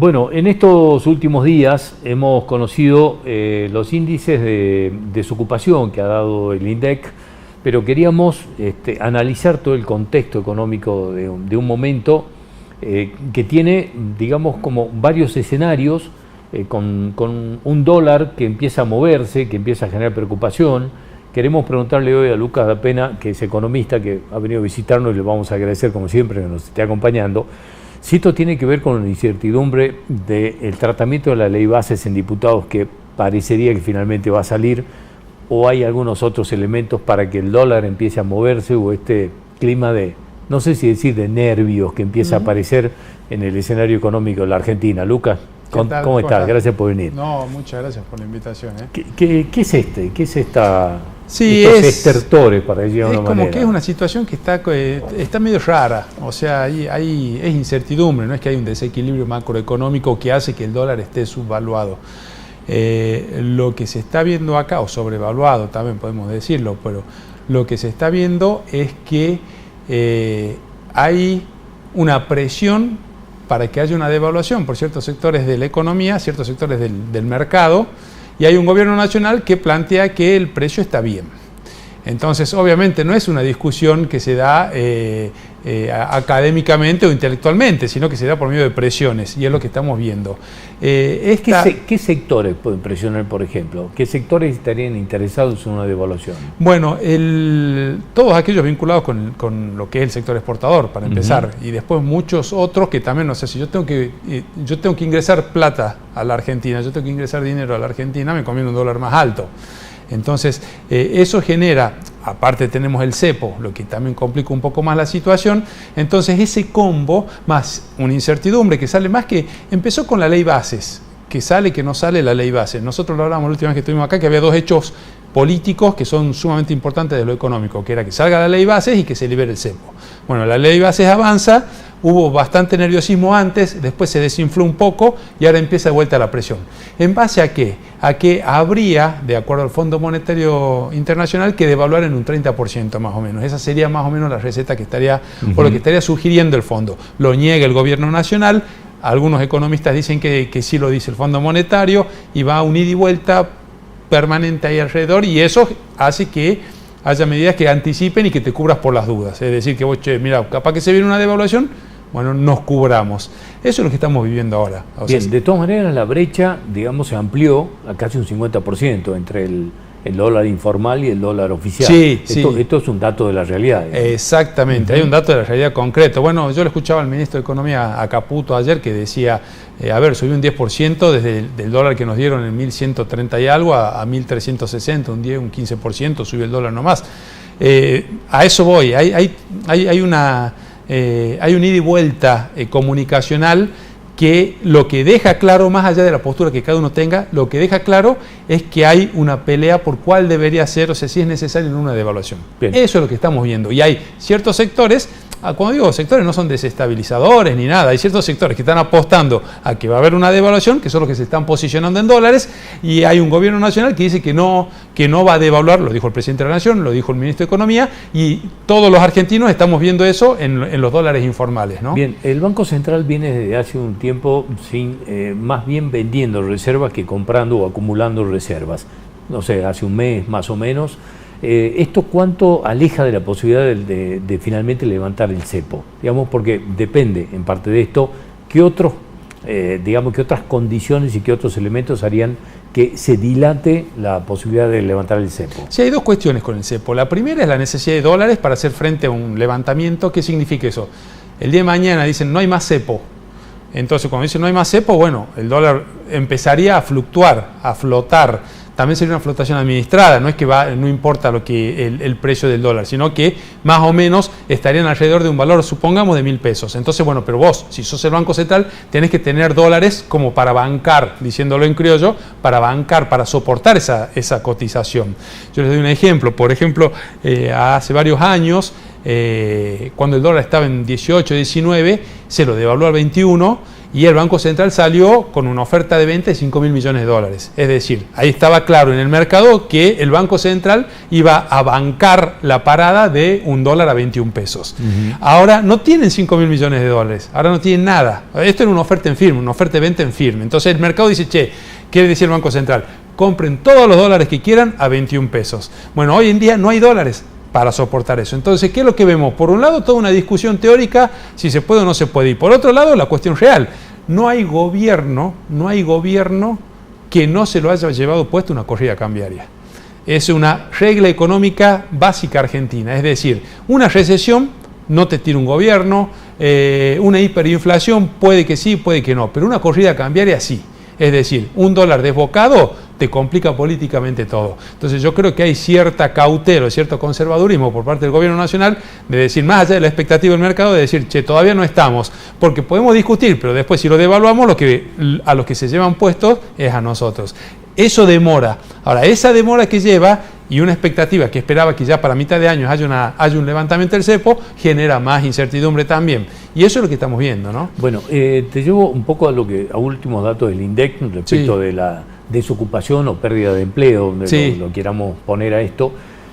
Bueno, en estos últimos días hemos conocido los índices de desocupación que ha dado el INDEC, pero queríamos analizar todo el contexto económico de un momento que tiene, digamos, como varios escenarios, con un dólar que empieza a moverse, que empieza a generar preocupación. Queremos preguntarle hoy a Lucas Da Pena, que es economista, que ha venido a visitarnos y le vamos a agradecer como siempre que nos esté acompañando, si esto tiene que ver con la incertidumbre del tratamiento de la ley bases en diputados, que parecería que finalmente va a salir, o hay algunos otros elementos para que el dólar empiece a moverse, o este clima de, no sé si decir de nervios, que empieza a aparecer en el escenario económico de la Argentina. Lucas, ¿cómo estás? Gracias por venir. No, muchas gracias por la invitación. ¿Qué es ¿Qué es esta? Sí, estos estertores, para decirlo de una manera? Es como que es una situación que está medio rara. O sea, es incertidumbre, no es que hay un desequilibrio macroeconómico que hace que el dólar esté subvaluado. Lo que se está viendo acá, o sobrevaluado también podemos decirlo, pero lo que se está viendo es que hay una presión para que haya una devaluación por ciertos sectores de la economía, ciertos sectores del mercado, y hay un gobierno nacional que plantea que el precio está bien. Entonces, obviamente, no es una discusión que se da académicamente o intelectualmente, sino que se da por medio de presiones, y es lo que estamos viendo. ¿Qué sectores pueden presionar, por ejemplo? ¿Qué sectores estarían interesados en una devaluación? Bueno, todos aquellos vinculados con lo que es el sector exportador, para empezar, y después muchos otros que también, no sé, si yo tengo que ingresar plata a la Argentina, yo tengo que ingresar dinero a la Argentina, me conviene un dólar más alto. Entonces, eso genera, aparte tenemos el cepo, lo que también complica un poco más la situación. Entonces, ese combo, más una incertidumbre que sale más, que empezó con la ley bases, que sale, que no sale la ley bases. Nosotros lo hablamos la última vez que estuvimos acá, que había dos hechos políticos que son sumamente importantes de lo económico, que era que salga la ley bases y que se libere el cepo. Bueno, la ley bases avanza, hubo bastante nerviosismo antes, después se desinfló un poco y ahora empieza de vuelta la presión. ¿En base a qué? A que habría, de acuerdo al Fondo Monetario Internacional, que devaluar en un 30% más o menos. Esa sería más o menos la receta que estaría, o lo que estaría sugiriendo el fondo. Lo niega el gobierno nacional, algunos economistas dicen que sí lo dice el Fondo Monetario, y va a un ida y vuelta permanente ahí alrededor, y eso hace que haya medidas que anticipen y que te cubras por las dudas. Es decir, que vos, mira, capaz que se viene una devaluación, bueno, nos cubramos. Eso es lo que estamos viviendo ahora. Bien, de todas maneras la brecha, digamos, se amplió a casi un 50% entre el dólar informal y el dólar oficial. Sí, esto es un dato de la realidad. Exactamente, hay un dato de la realidad concreto. Bueno, yo le escuchaba al ministro de Economía, a Caputo, ayer, que decía, subió un 10% desde el dólar que nos dieron en 1.130 y algo a 1.360, un 10, un 15% subió el dólar nomás. A eso voy, hay un ida y vuelta comunicacional que lo que deja claro, más allá de la postura que cada uno tenga, lo que deja claro es que hay una pelea por cuál debería ser, o sea, si es necesario en una devaluación. Bien. Eso es lo que estamos viendo. Y hay ciertos sectores, cuando digo sectores no son desestabilizadores ni nada, hay ciertos sectores que están apostando a que va a haber una devaluación, que son los que se están posicionando en dólares, y hay un gobierno nacional que dice que no va a devaluar, lo dijo el presidente de la Nación, lo dijo el ministro de Economía, y todos los argentinos estamos viendo eso en los dólares informales, ¿no? Bien, el Banco Central viene desde hace un tiempo más bien vendiendo reservas que comprando o acumulando reservas. No sé, hace un mes más o menos. ¿Esto cuánto aleja de la posibilidad de finalmente levantar el cepo? Digamos, porque depende en parte de esto, qué otras condiciones y qué otros elementos harían que se dilate la posibilidad de levantar el cepo. Sí, hay dos cuestiones con el cepo. La primera es la necesidad de dólares para hacer frente a un levantamiento. ¿Qué significa eso? El día de mañana dicen no hay más cepo. Entonces, cuando dicen no hay más cepo, bueno, el dólar empezaría a fluctuar, a flotar. También sería una flotación administrada, no es que no importa lo que el precio del dólar, sino que más o menos estarían alrededor de un valor, supongamos, de 1.000 pesos. Entonces, bueno, pero vos, si sos el Banco Central, tenés que tener dólares como para bancar, diciéndolo en criollo, para bancar, para soportar esa cotización. Yo les doy un ejemplo. Por ejemplo, hace varios años cuando el dólar estaba en 18, 19, se lo devaluó al 21 y el Banco Central salió con una oferta de venta de 5.000 millones de dólares. Es decir, ahí estaba claro en el mercado que el Banco Central iba a bancar la parada de un dólar a 21 pesos. Ahora no tienen 5.000 millones de dólares, ahora no tienen nada. Esto era una oferta en firme, una oferta de venta en firme. Entonces el mercado dice, quiere decir el Banco Central, compren todos los dólares que quieran a 21 pesos. Bueno, hoy en día no hay dólares para soportar eso. Entonces, ¿qué es lo que vemos? Por un lado, toda una discusión teórica, si se puede o no se puede. Y por otro lado, la cuestión real. No hay gobierno que no se lo haya llevado puesto una corrida cambiaria. Es una regla económica básica argentina. Es decir, una recesión no te tira un gobierno, una hiperinflación puede que sí, puede que no, pero una corrida cambiaria sí. Es decir, un dólar desbocado te complica políticamente todo. Entonces yo creo que hay cierta cautela, cierto conservadurismo por parte del gobierno nacional de decir, más allá de la expectativa del mercado, de decir, todavía no estamos, porque podemos discutir, pero después si lo devaluamos, a los que se llevan puestos es a nosotros. Eso demora. Ahora, esa demora que lleva y una expectativa que esperaba que ya para mitad de año haya un levantamiento del cepo, genera más incertidumbre también. Y eso es lo que estamos viendo, ¿no? Bueno, te llevo un poco a últimos datos del INDEC respecto de la desocupación o pérdida de empleo, donde lo queramos poner a esto,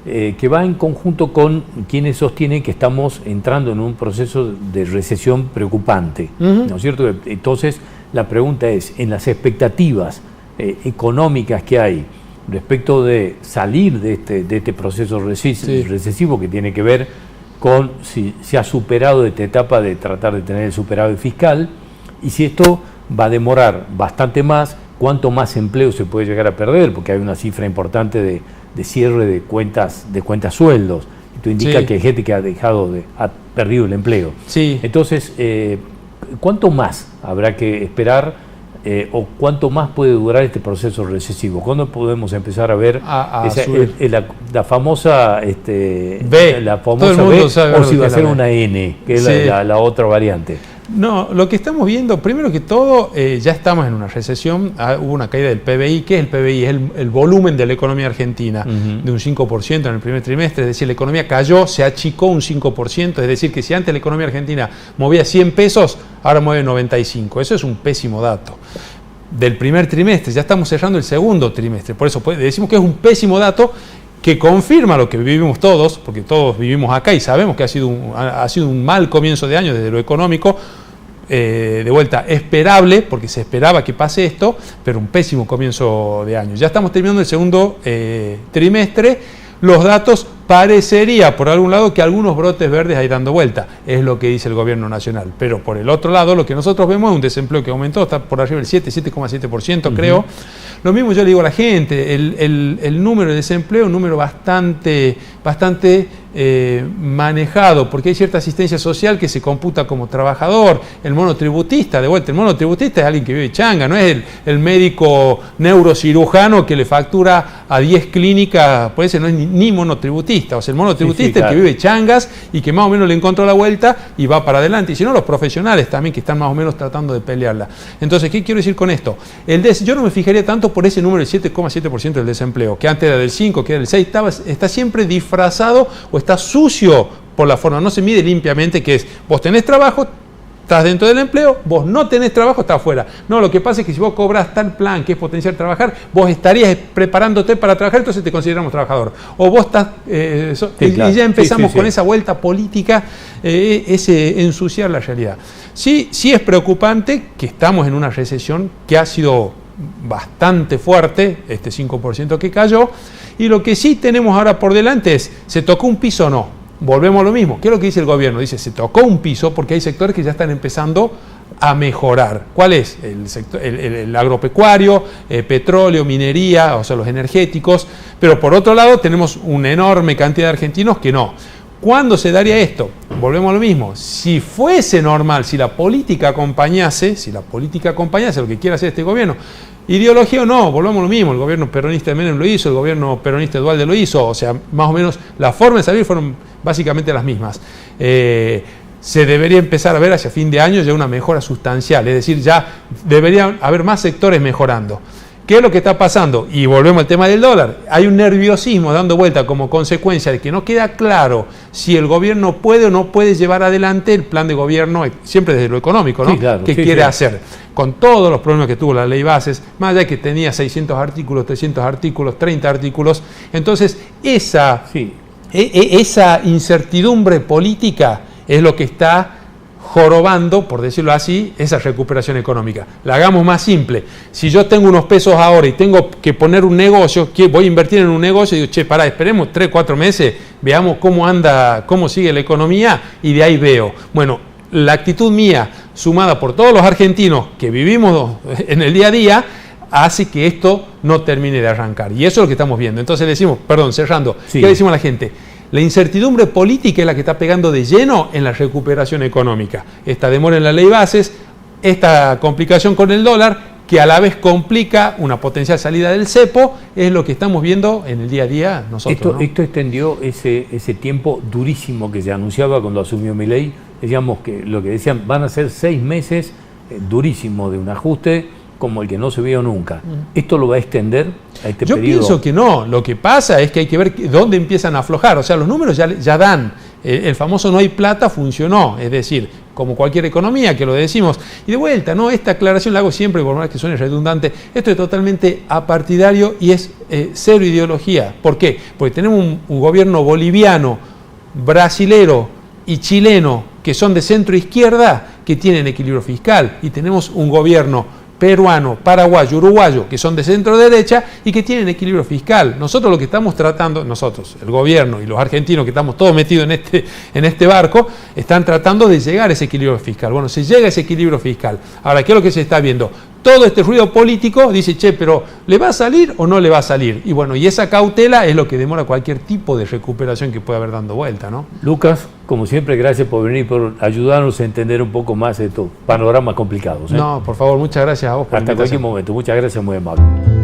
que va en conjunto con quienes sostienen que estamos entrando en un proceso de recesión preocupante, ¿no es cierto? Entonces, la pregunta es, en las expectativas económicas que hay respecto de salir de este proceso recesivo que tiene que ver con si se ha superado esta etapa de tratar de tener el superávit fiscal y si esto va a demorar bastante más, cuánto más empleo se puede llegar a perder, porque hay una cifra importante de cierre de cuentas sueldos. Esto indica que hay gente que ha perdido el empleo. Entonces, ¿cuánto más habrá que esperar o cuánto más puede durar este proceso recesivo? ¿Cuándo podemos empezar a ver la famosa B, o si va a ser una N, que es la otra variante? No, lo que estamos viendo, primero que todo, ya estamos en una recesión, hubo una caída del PBI. ¿Qué es el PBI? Es el volumen de la economía argentina, de un 5% en el primer trimestre, es decir, la economía cayó, se achicó un 5%, es decir, que si antes la economía argentina movía 100 pesos, ahora mueve 95, eso es un pésimo dato. Del primer trimestre, ya estamos cerrando el segundo trimestre, por eso decimos que es un pésimo dato, que confirma lo que vivimos todos, porque todos vivimos acá y sabemos que ha sido un mal comienzo de año desde lo económico, de vuelta esperable, porque se esperaba que pase esto, pero un pésimo comienzo de año. Ya estamos terminando el segundo trimestre, los datos parecería por algún lado que algunos brotes verdes hay dando vuelta, es lo que dice el gobierno nacional, pero por el otro lado lo que nosotros vemos es un desempleo que aumentó, está por arriba del 7,7%, creo. Lo mismo yo le digo a la gente, el número de desempleo es un número bastante manejado, porque hay cierta asistencia social que se computa como trabajador. El monotributista, de vuelta, el monotributista es alguien que vive changa, no es el médico neurocirujano que le factura a 10 clínicas, por eso no es ni monotributista. O sea, el monotributista es el que vive changas y que más o menos le encontró la vuelta y va para adelante. Y si no, los profesionales también que están más o menos tratando de pelearla. Entonces, ¿qué quiero decir con esto? Yo no me fijaría tanto por ese número del 7,7% del desempleo, que antes era del 5, que era del 6, está siempre disfrazado o está sucio por la forma, no se mide limpiamente, que es, vos tenés trabajo, estás dentro del empleo, vos no tenés trabajo, estás afuera. No, lo que pasa es que si vos cobras tal plan que es potenciar trabajar, vos estarías preparándote para trabajar, entonces te consideramos trabajador. O vos estás, y ya empezamos con esa vuelta política, ese ensuciar la realidad. Sí es preocupante que estamos en una recesión que ha sido bastante fuerte, este 5% que cayó, y lo que sí tenemos ahora por delante es, ¿se tocó un piso o no? Volvemos a lo mismo. ¿Qué es lo que dice el gobierno? Dice, se tocó un piso porque hay sectores que ya están empezando a mejorar. ¿Cuál es? El sector, el agropecuario, petróleo, minería, o sea, los energéticos, pero por otro lado tenemos una enorme cantidad de argentinos que no. ¿Cuándo se daría esto? Volvemos a lo mismo. Si fuese normal, si la política acompañase lo que quiere hacer este gobierno, ideología o no, volvemos a lo mismo. El gobierno peronista de Menem lo hizo, el gobierno peronista de Duhalde lo hizo, o sea, más o menos las formas de salir fueron básicamente las mismas. Se debería empezar a ver hacia fin de año ya una mejora sustancial, es decir, ya debería haber más sectores mejorando. ¿Qué es lo que está pasando? Y volvemos al tema del dólar. Hay un nerviosismo dando vuelta como consecuencia de que no queda claro si el gobierno puede o no puede llevar adelante el plan de gobierno, siempre desde lo económico, ¿no? Sí, claro, ¿Qué quiere hacer? Con todos los problemas que tuvo la ley bases, más allá de que tenía 600 artículos, 300 artículos, 30 artículos. Entonces, esa incertidumbre política es lo que está jorobando, por decirlo así, esa recuperación económica. La hagamos más simple. Si yo tengo unos pesos ahora y tengo que poner un negocio, que voy a invertir en un negocio, y digo, che, pará, esperemos 3, 4 meses, veamos cómo anda, cómo sigue la economía, y de ahí veo. Bueno, la actitud mía, sumada por todos los argentinos que vivimos en el día a día, hace que esto no termine de arrancar. Y eso es lo que estamos viendo. Entonces le decimos, perdón, cerrando, ¿qué le decimos a la gente? La incertidumbre política es la que está pegando de lleno en la recuperación económica. Esta demora en la ley bases, esta complicación con el dólar, que a la vez complica una potencial salida del cepo, es lo que estamos viendo en el día a día nosotros. Esto extendió ese tiempo durísimo que se anunciaba cuando asumió Milei. Decíamos que lo que decían, van a ser 6 meses durísimos de un ajuste como el que no se vio nunca. ¿Esto lo va a extender a este periodo? Yo pienso que no. Lo que pasa es que hay que ver dónde empiezan a aflojar. O sea, los números ya dan. El famoso no hay plata funcionó. Es decir, como cualquier economía, que lo decimos. Y de vuelta, ¿no? Esta aclaración la hago siempre, por más que suene redundante. Esto es totalmente apartidario y es cero ideología. ¿Por qué? Porque tenemos un gobierno boliviano, brasilero y chileno, que son de centro izquierda, que tienen equilibrio fiscal. Y tenemos un gobierno peruano, paraguayo, uruguayo, que son de centro derecha y que tienen equilibrio fiscal. Nosotros lo que estamos tratando, nosotros, el gobierno y los argentinos que estamos todos metidos en este barco, están tratando de llegar a ese equilibrio fiscal. Bueno, se llega a ese equilibrio fiscal. Ahora, ¿qué es lo que se está viendo? Todo este ruido político dice, che, pero ¿le va a salir o no le va a salir? Y bueno, y esa cautela es lo que demora cualquier tipo de recuperación que pueda haber dando vuelta, ¿no? Lucas, como siempre, gracias por venir, por ayudarnos a entender un poco más estos panoramas complicados. No, por favor, muchas gracias a vos por la invitación. Hasta cualquier momento. Muchas gracias, muy amable.